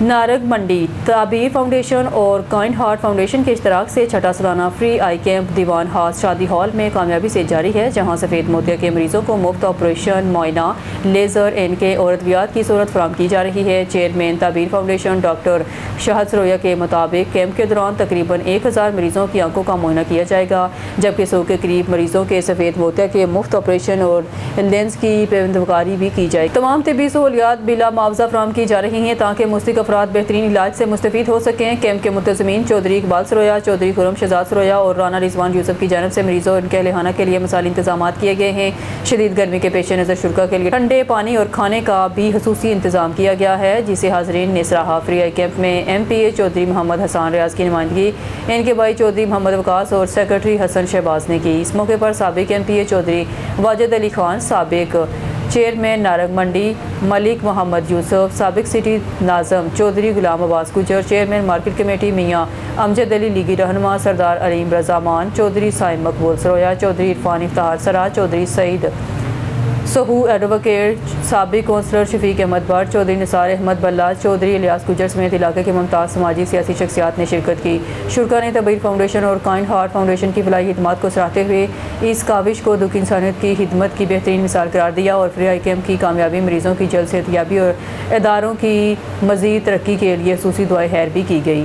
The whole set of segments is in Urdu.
نارگ منڈی تعبیر فاؤنڈیشن اور کائنڈ ہارٹ فاؤنڈیشن کے اشتراک سے چھٹا سالانہ فری آئی کیمپ دیوان ہاس شادی ہال میں کامیابی سے جاری ہے، جہاں سفید موتیا کے مریضوں کو مفت آپریشن، معائنہ، لیزر، ان کے اور ادویات کی صورت فراہم کی جا رہی ہے۔ چیئرمین تعبیر فاؤنڈیشن ڈاکٹر شاہد سرویا کے مطابق کیمپ کے دوران تقریباً 1000 مریضوں کی آنکھوں کا معائنہ کیا جائے گا، جبکہ 100 کے قریب مریضوں کے سفید موتیا کے مفت آپریشن اور لینس کی پیوندگاری بھی کی جائے گی۔ تمام طبی سہولیات بلا معاوضہ فراہم کی جا رہی ہیں تاکہ مستحق افراد بہترین علاج سے مستفید ہو سکیں۔ کیمپ کے منتظمین چودھری اقبال سرویا، چودھری خرم شہزاد سرویا اور رانا رضوان یوسف کی جانب سے مریضوں اور ان کے اہلِ خانہ کے لیے مثالی انتظامات کیے گئے ہیں۔ شدید گرمی کے پیش نظر شرکا کے لیے ٹھنڈے پانی اور کھانے کا بھی خصوصی انتظام کیا گیا ہے، جسے حاضرین نے سراہا۔ فری آئی کیمپ میں ایم پی اے چودھری محمد حسان ریاض کی نمائندگی ان کے بھائی چودھری محمد وقاص اور سیکرٹری حسن شہباز نے کی۔ اس موقع پر سابق ایم پی اے چودھری واجد علی خان، سابق چیئرمین نارنگ منڈی ملک محمد یوسف، سابق سٹی ناظم چودھری غلام عباس گجر، چیئرمین مارکیٹ کمیٹی میاں امجد علی لیگی رہنما سردار علیم رضا مان، چودھری سائم مقبول سرویا، چودھری عرفان افتخار سرا، چودھری سعید سہو ایڈوکیٹ، سابق کونسلر شفیق احمد بٹ، چودھری نثار احمد بلّہ، چودھری الیاس گجر سمیت علاقے کے ممتاز سماجی سیاسی شخصیات نے شرکت کی۔ شرکا نے تعبیر فاؤنڈیشن اور کائنڈ ہارٹ فاؤنڈیشن کی فلاحی خدمات کو سراہتے ہوئے اس کاوش کو دکھ انسانیت کی خدمت کی بہترین مثال قرار دیا اور فری آئی کیمپ کی کامیابی، مریضوں کی جلد صحتیابی اور اداروں کی مزید ترقی کے لیے خصوصی دعائے خیر بھی کی گئی۔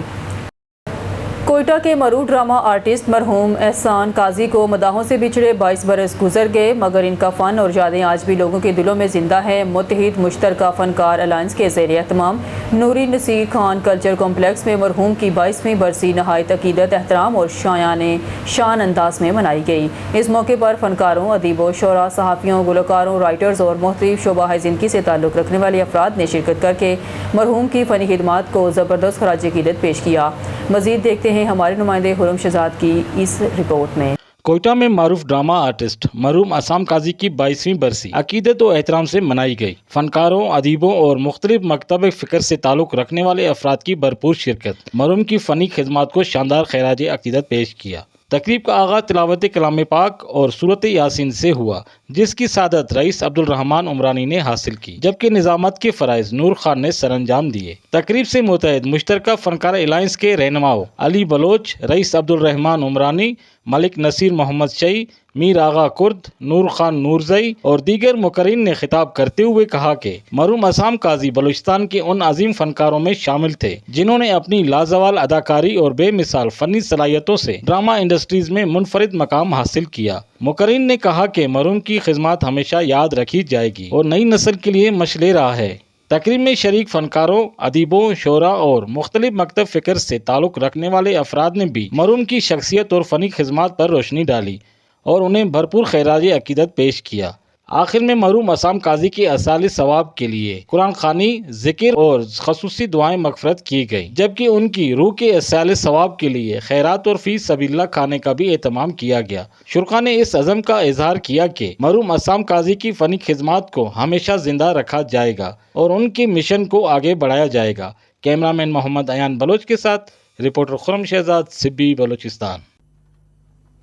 کوئٹہ کے معروف ڈرامہ آرٹسٹ مرحوم احسان قاضی کو مداحوں سے بچھڑے 22 برس گزر گئے، مگر ان کا فن اور یادیں آج بھی لوگوں کے دلوں میں زندہ ہے۔ متحد مشترکہ فنکار الائنس کے زیر اہتمام نوری نصیر خان کلچر کمپلیکس میں مرحوم کی 22ویں برسی نہایت عقیدت، احترام اور شان انداز میں منائی گئی۔ اس موقع پر فنکاروں، ادیبوں، شعراء، صحافیوں، گلوکاروں، رائٹرز اور مختلف شعبہ زندگی سے تعلق رکھنے والے افراد نے شرکت کر کے مرحوم کی فنی خدمات کو زبردست خراج عقیدت پیش کیا۔ مزید دیکھتے ہیں ہمارے نمائندے خرم شہزاد کی اس رپورٹ میں۔ کوئٹہ میں معروف ڈرامہ آرٹسٹ مرحوم احسان قاضی کی 22ویں برسی عقیدت و احترام سے منائی گئی۔ فنکاروں، ادیبوں اور مختلف مکتب فکر سے تعلق رکھنے والے افراد کی بھرپور شرکت مرحوم کی فنی خدمات کو شاندار خراج عقیدت پیش کیا۔ تقریب کا آغاز تلاوت کلام پاک اور سورۃ یاسین سے ہوا، جس کی سعادت رئیس عبدالرحمان عمرانی نے حاصل کی، جبکہ نظامت کے فرائض نور خان نے سر انجام دیے۔ تقریب سے متحد مشترکہ فنکار الائنس کے رہنماؤں علی بلوچ، رئیس عبدالرحمان عمرانی، ملک نصیر محمد شعی، میر آغا کرد، نور خان نورزئی اور دیگر مقررین نے خطاب کرتے ہوئے کہا کہ مرحوم احسان قاضی بلوچستان کے ان عظیم فنکاروں میں شامل تھے جنہوں نے اپنی لازوال اداکاری اور بے مثال فنی صلاحیتوں سے ڈرامہ انڈسٹریز میں منفرد مقام حاصل کیا۔ مقررین نے کہا کہ مرحوم کی خدمات ہمیشہ یاد رکھی جائے گی اور نئی نسل کے لیے مشعل راہ ہے۔ تقریب میں شریک فنکاروں، ادیبوں، شعراء اور مختلف مکتب فکر سے تعلق رکھنے والے افراد نے بھی مرحوم کی شخصیت اور فنی خدمات پر روشنی ڈالی اور انہیں بھرپور خراج عقیدت پیش کیا۔ آخر میں مرحوم احسان قاضی کے اصال ثواب کے لیے قرآن خوانی، ذکر اور خصوصی دعائیں مغفرت کی گئی، جبکہ ان کی روح کے اصال ثواب کے لیے خیرات اور فی سبیل اللہ کھانے کا بھی اہتمام کیا گیا۔ شرکا نے اس عزم کا اظہار کیا کہ مرحوم احسان قاضی کی فنی خدمات کو ہمیشہ زندہ رکھا جائے گا اور ان کے مشن کو آگے بڑھایا جائے گا۔ کیمرامین محمد ایان بلوچ کے ساتھ رپورٹر خرم شہزاد، سبی، بلوچستان۔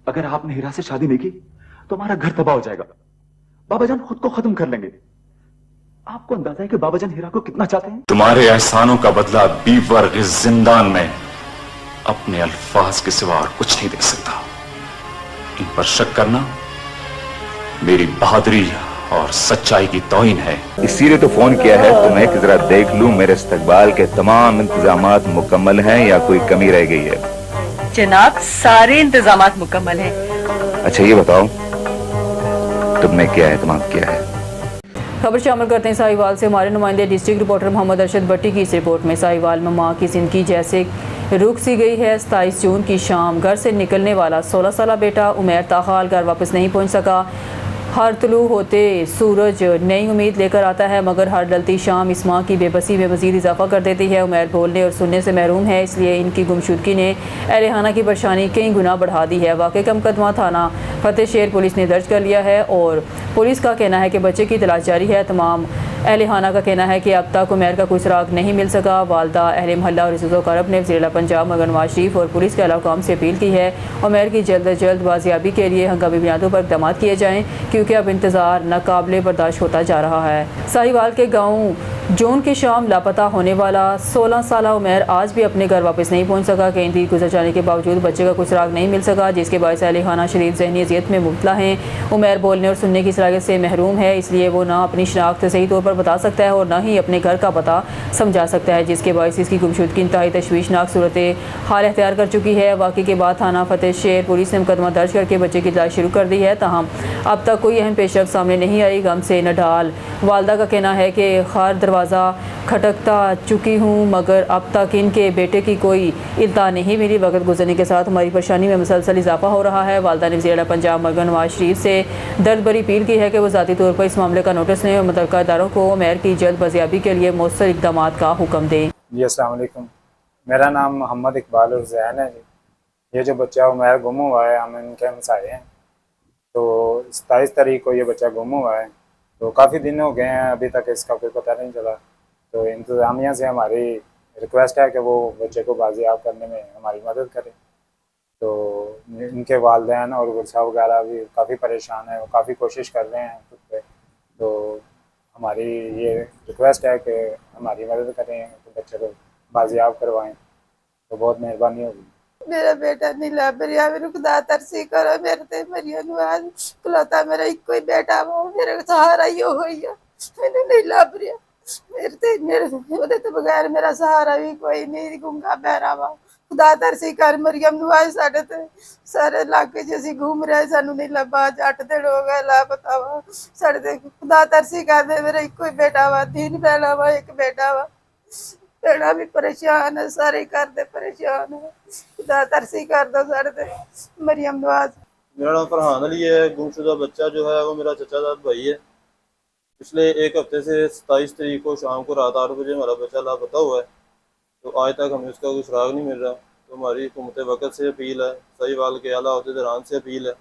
اگر آپ نے ہیرا سے شادی نہیں کی تو ہمارا گھر تباہ ہو جائے گا، بابا جان خود کو ختم کر لیں گے۔ آپ کو اندازہ ہے کہ بابا جان ہیرا کو کتنا چاہتے ہیں؟ تمہارے احسانوں کا بدلہ 20 ورگ اس زندان میں اپنے الفاظ کے سوا اور کچھ نہیں دے سکتا۔ ان پر شک کرنا میری بہادری اور سچائی کی توہین ہے۔ اس لیے تو فون کیا ہے تمہیں کہ ذرا دیکھ لوں میرے استقبال کے تمام انتظامات مکمل ہیں یا کوئی کمی رہ گئی ہے۔ جناب، سارے انتظامات مکمل ہیں۔ اچھا یہ بتاؤ تم نے کیا اہتمام کیا ہے؟ خبر شامل کرتے ہیں ساہیوال سے ہمارے نمائندے ڈسٹرکٹ رپورٹر محمد ارشد بٹی کی اس رپورٹ میں۔ ساہیوال میں ماں کی زندگی جیسے رک سی گئی ہے۔ 27 جون کی شام گھر سے نکلنے والا 16 سالہ بیٹا عمیر تاحال گھر واپس نہیں پہنچ سکا۔ ہر طلوع ہوتے سورج نئی امید لے کر آتا ہے، مگر ہر ڈلتی شام اس ماں کی بے بسی میں مزید اضافہ کر دیتی ہے۔ عمیر بولنے اور سننے سے محروم ہے، اس لیے ان کی گمشدگی نے اہل خانہ کی پریشانی کئی گنا بڑھا دی ہے۔ واقعے کا مقدمہ تھانہ فتح شیر پولیس نے درج کر لیا ہے اور پولیس کا کہنا ہے کہ بچے کی تلاش جاری ہے۔ تمام اہل خانہ کا کہنا ہے کہ اب تک عمیر کا کوئی سراغ نہیں مل سکا۔ والدہ، اہل محلہ اور عزیز و اقارب نے وزیر اعلیٰ پنجاب مگر نواز شریف اور پولیس کے اعلیٰ حکام سے اپیل کی ہے عمیر کی جلد از جلد بازیابی کے لیے ہنگامی بنیادوں پر اقدامات کیے جائیں، کیونکہ اب انتظار ناقابل برداشت ہوتا جا رہا ہے۔ ساہیوال کے گاؤں جون کی شام لاپتہ ہونے والا 16 سالہ عمیر آج بھی اپنے گھر واپس نہیں پہنچ سکا۔ کئی دن گزر جانے کے باوجود بچے کا کوئی سراغ نہیں مل سکا، جس کے باعث اہل خانہ شدید ذہنی اذیت میں مبتلا ہیں۔ عمیر بولنے اور سننے کی صلاحیت سے محروم ہے، اس لیے وہ نہ اپنی شناخت صحیح طور پر بتا سکتا ہے اور نہ ہی اپنے گھر کا پتہ سمجھا سکتا ہے، جس کے باعث اس کی گمشدگی انتہائی تشویشناک صورت حال اختیار کر چکی ہے۔ واقعے کے بعد تھانہ فتح شہر پولیس نے مقدمہ درج کر کے بچے کی تلاش شروع کر دی ہے، تاہم اب تک کوئی اہم پیش رفت سامنے نہیں آئی۔ غم سے نڈال والدہ کا کہنا ہے کہ خیر دروازہ کھٹکتا چکی ہوں مگر اب تک ان کے بیٹے کی کوئی اطلاع نہیں ملی۔ وقت گزرنے کے ساتھ ہماری پریشانی میں مسلسل اضافہ ہو رہا ہے۔ والدہ نے وزیر اعلیٰ پنجاب مرگن نواز شریف سے درد بھری اپیل کی ہے کہ وہ ذاتی طور پر اس معاملے کا نوٹس لیں اور متعلقہ اداروں کو عمیر کی جلد بازیابی کے لیے مؤثر اقدامات کا حکم دیں۔ جی السلام علیکم، میرا نام محمد اقبال الرزیان ہے۔ یہ جو بچہ عمیر گم ہوا ہے، ہم ان کے ہمسائے ہیں۔ تو 27 تاریخ کو یہ بچہ گم ہوا ہے، تو کافی دن ہو گئے ہیں، ابھی تک اس کا کوئی پتہ نہیں چلا۔ تو انتظامیہ سے ہماری ریکویسٹ ہے کہ وہ بچے کو بازیاب کرنے میں ہماری مدد کرے۔ تو ان کے والدین اور ورثہ وغیرہ بھی کافی پریشان ہیں، وہ کافی کوشش کر رہے ہیں خود پہ۔ تو ہماری یہ ریکویسٹ ہے کہ ہماری مدد کریں، بچے کو بازیاب کروائیں، تو بہت مہربانی ہوگی۔ میرا بیٹا نہیں لب رہا، میرے خدا ترسی کرو میرے تے میری نواز کلوتا میرا ایک ہی بیٹا وہ میرے سہارا ہی ہوئی ہے، مینوں نہیں لب رہا میرے تے بغیر میرا سہارا بھی کوئی نہیں، گنگا بہرا وا خدا ترسی کر مریم نواز ساڈے تے سارے علاقے چ اسی گھوم رہے سانو نہیں لبا، 8 دن ہو گئے لاپتہ وا ساڈے تے خدا ترسی کر دے، میرا ایک ہی بیٹا وا، 3 بہنا وا، ایک بیٹا وا، بیٹا بھی پریشان ہے، سارے گھر دے پریشان ہے، خدا ترسی کر دو ساڈے تے مریم نواز۔ میرا نام فرحان علی ہے۔ گمشدہ بچہ جو ہے وہ میرا چچا زاد بھائی ہے۔ پچھلے ایک ہفتے سے 27 تاریخ کو شام کو رات 8 بجے ہمارا بچہ لاپتہ ہوا ہے، تو آج تک ہمیں اس کا کوئی سراغ نہیں مل رہا۔ تو ہماری حکومت وقت سے اپیل ہے، سہیوال کے اعلیٰ عہدیداران سے اپیل ہے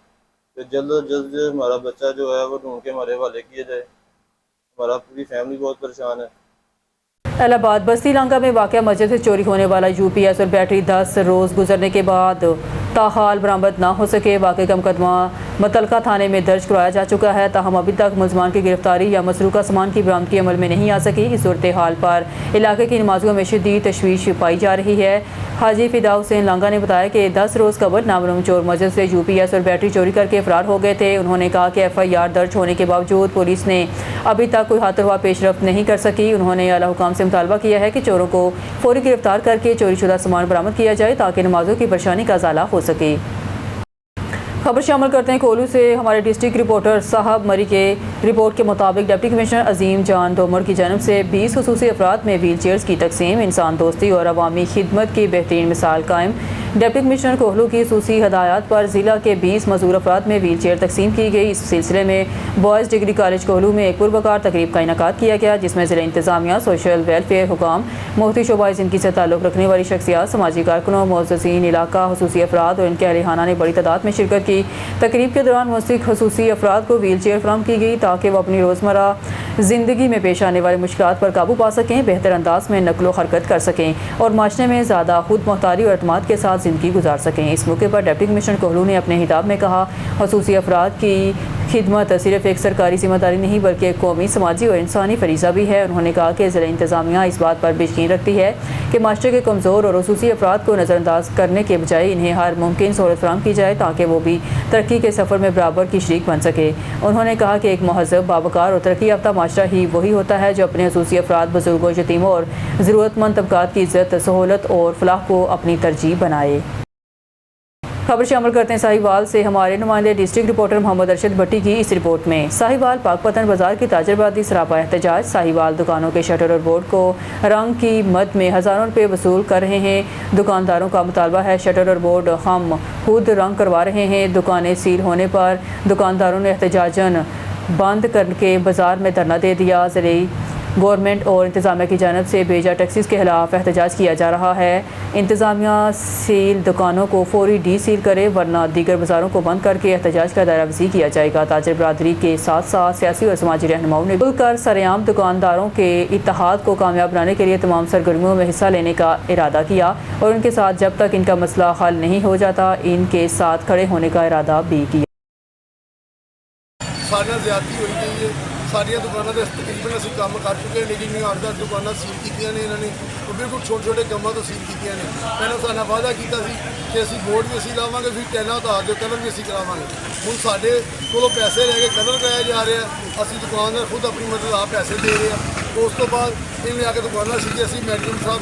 کہ جلد از جلد ہمارا بچہ جو ہے وہ ڈھونڈ کے ہمارے حوالے کیا جائے۔ ہمارا پوری فیملی بہت پریشان ہے۔ الہ آباد بستی لانکا میں واقع مسجد سے چوری ہونے والا یو پی ایس اور بیٹری 10 روز گزرنے کے بعد تاحال برآمد نہ ہو سکے۔ واقعے کا مقدمہ متعلقہ تھانے میں درج کرایا جا چکا ہے، تاہم ابھی تک ملزمان کی گرفتاری یا مسروقہ سامان کی برآمدگی عمل میں نہیں آ سکی۔ اس صورتحال پر علاقے کی نمازیوں میں شدید تشویش پائی جا رہی ہے۔ حاجی فدا حسین لانگا نے بتایا کہ 10 روز قبل نامعلوم چور مسجد سے یو پی ایس اور بیٹری چوری کر کے فرار ہو گئے تھے۔ انہوں نے کہا کہ FIR درج ہونے کے باوجود پولیس نے ابھی تک کوئی ہاتھ روا پیش رفت نہیں کر سکی۔ انہوں نے اعلیٰ حکام سے مطالبہ کیا ہے کہ چوروں کو فوری گرفتار کر کے چوری شدہ سامان برآمد کیا جائے تاکہ نمازوں کی پریشانی کا ازالہ ہو سکے۔ خبر شامل کرتے ہیں کولو سے۔ ہمارے ڈسٹرکٹ رپورٹر صاحب مری کے رپورٹ کے مطابق ڈپٹی کمشنر عظیم جان ڈومر کی جانب سے 20 خصوصی افراد میں ویل چیئرز کی تقسیم، انسان دوستی اور عوامی خدمت کی بہترین مثال قائم۔ ڈپٹی کمشنر کوہلو کی خصوصی ہدایات پر ضلع کے 20 معذور افراد میں ویل چیئر تقسیم کی گئی۔ اس سلسلے میں بوائز ڈگری کالج کوہلو میں ایک پروقار تقریب کا انعقاد کیا گیا، جس میں ضلع انتظامیہ، سوشل ویلفیئر حکام، مفتی شعبہ زندگی سے تعلق رکھنے والی شخصیات، سماجی کارکنوں، معززین علاقہ، خصوصی افراد اور ان کے اہل خانہ نے بڑی تعداد میں شرکت کی۔ تقریب کے دوران مستحق خصوصی افراد کو ویل چیئر فراہم کی گئی تاکہ وہ اپنی روزمرہ زندگی میں پیش آنے والے مشکلات پر قابو پا سکیں، بہتر انداز میں نقل و حرکت کر سکیں اور معاشرے میں زیادہ خود مختاری اور اعتماد کے ساتھ زندگی گزار سکیں۔ اس موقع پر ڈپٹی کمشنر کوہلو نے اپنے خطاب میں کہا، خصوصی افراد کی خدمت صرف ایک سرکاری ذمہ داری نہیں بلکہ ایک قومی، سماجی اور انسانی فریضہ بھی ہے۔ انہوں نے کہا کہ ضلع انتظامیہ اس بات پر بھی یقین رکھتی ہے کہ معاشرے کے کمزور اور خصوصی افراد کو نظر انداز کرنے کے بجائے انہیں ہر ممکن سہولت فراہم کی جائے تاکہ وہ بھی ترقی کے سفر میں برابر کی شریک بن سکے۔ انہوں نے کہا کہ ایک مہذب، باوقار اور ترقی یافتہ معاشرہ ہی وہی ہوتا ہے جو اپنے خصوصی افراد، بزرگوں، یتیموں اور ضرورت مند طبقات کی عزت، سہولت اور فلاح کو اپنی ترجیح بنائے۔ خبر شامل کرتے ہیں ساہیوال سے۔ ہمارے نمائندے ڈسٹرکٹ رپورٹر محمد ارشد بھٹی کی اس رپورٹ میں۔ ساہیوال پاک پتن بازار کی تاجر برادری سراپا احتجاج۔ ساہیوال دکانوں کے شٹر اور بورڈ کو رنگ کی مد میں ہزاروں روپے وصول کر رہے ہیں۔ دکانداروں کا مطالبہ ہے شٹر اور بورڈ ہم خود رنگ کروا رہے ہیں۔ دکانیں سیل ہونے پر دکانداروں نے احتجاجاً بند کر کے بازار میں دھرنا دے دیا۔ زرعی گورنمنٹ اور انتظامیہ کی جانب سے بیجا ٹیکسز کے خلاف احتجاج کیا جا رہا ہے۔ انتظامیہ سیل دکانوں کو فوری ڈی سیل کرے ورنہ دیگر بازاروں کو بند کر کے احتجاج کا دائرہ وسیع کیا جائے گا۔ تاجر برادری کے ساتھ ساتھ سیاسی اور سماجی رہنماؤں نے مل کر سرعام دکانداروں کے اتحاد کو کامیاب بنانے کے لیے تمام سرگرمیوں میں حصہ لینے کا ارادہ کیا اور ان کے ساتھ جب تک ان کا مسئلہ حل نہیں ہو جاتا ان کے ساتھ کھڑے ہونے کا ارادہ بھی کیا۔ زیادتی ہوئی گئی ہے ਸਾਡੀਆਂ ਦੁਕਾਨਾਂ ਦੇ ਤਕਰੀਬਨ ਅਸੀਂ ਕੰਮ ਕਰ ਚੁੱਕੇ ਹਾਂ, ਲੇਕਿਨ 8-10 ਦੁਕਾਨਾਂ ਸੀਲ ਕੀਤੀਆਂ ਨੇ ਇਹਨਾਂ ਨੇ। ਉਹ ਬਿਲਕੁਲ ਛੋਟੇ ਕੰਮਾਂ ਤੋਂ ਸੀਲ ਕੀਤੀਆਂ ਨੇ। ਪਹਿਲਾਂ ਸਾਡਾ ਵਾਅਦਾ ਕੀਤਾ ਸੀ ਕਿ ਅਸੀਂ ਬੋਰਡ ਵੀ ਅਸੀਂ ਲਾਵਾਂਗੇ, ਫਿਰ ਟੈਲਾਂ ਉਤਾਰ ਦਿਓ, ਕਲਰ ਵੀ ਅਸੀਂ ਕਰਾਵਾਂਗੇ। ਹੁਣ ਸਾਡੇ ਕੋਲੋਂ ਪੈਸੇ ਲੈ ਕੇ ਕਲਰ ਕਰਾਇਆ ਜਾ ਰਿਹਾ, ਅਸੀਂ ਦੁਕਾਨਦਾਰ ਖੁਦ ਆਪਣੀ ਮਦਦ ਆਪ ਪੈਸੇ ਦੇ ਰਹੇ ਹਾਂ। ਉਸ ਤੋਂ ਬਾਅਦ ਇਹਨੇ ਆ ਕੇ ਦੁਕਾਨਾਂ ਸੀ, ਅਸੀਂ ਮੈਡਮ ਸਾਹਿਬ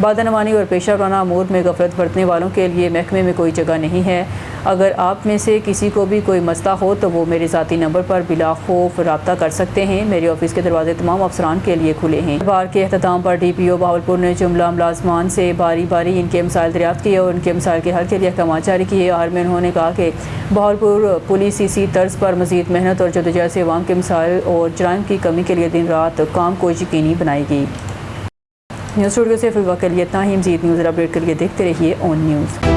بادنوانی اور پیشہ ورانہ امور میں غفلت برتنے والوں کے لیے محکمے میں کوئی جگہ نہیں ہے۔ اگر آپ میں سے کسی کو بھی کوئی مسئلہ ہو تو وہ میرے ذاتی نمبر پر بلا خوف رابطہ کر سکتے ہیں۔ میرے آفس کے دروازے تمام افسران کے لیے کھلے ہیں۔ بار کے اختتام پر ڈی پی او بہاولپور نے جملہ ملازمان سے باری باری ان کے مسائل دریافت کیے اور ان کے مسائل کے حل کے لیے احکامات جاری کیے۔ آخر میں انہوں نے کہا کہ بہاولپور پولیس اسی طرز پر مزید محنت اور جدوجہد سے عوام کے مسائل اور جرائم کی کمی کے لیے دن رات کام کو یقینی بنائے گی۔ نیوز اسٹوڈیو سے فی الوقت کے لیے اتنا ہی۔ مزید نیوز اپڈیٹ کے لیے دیکھتے رہیے اون نیوز۔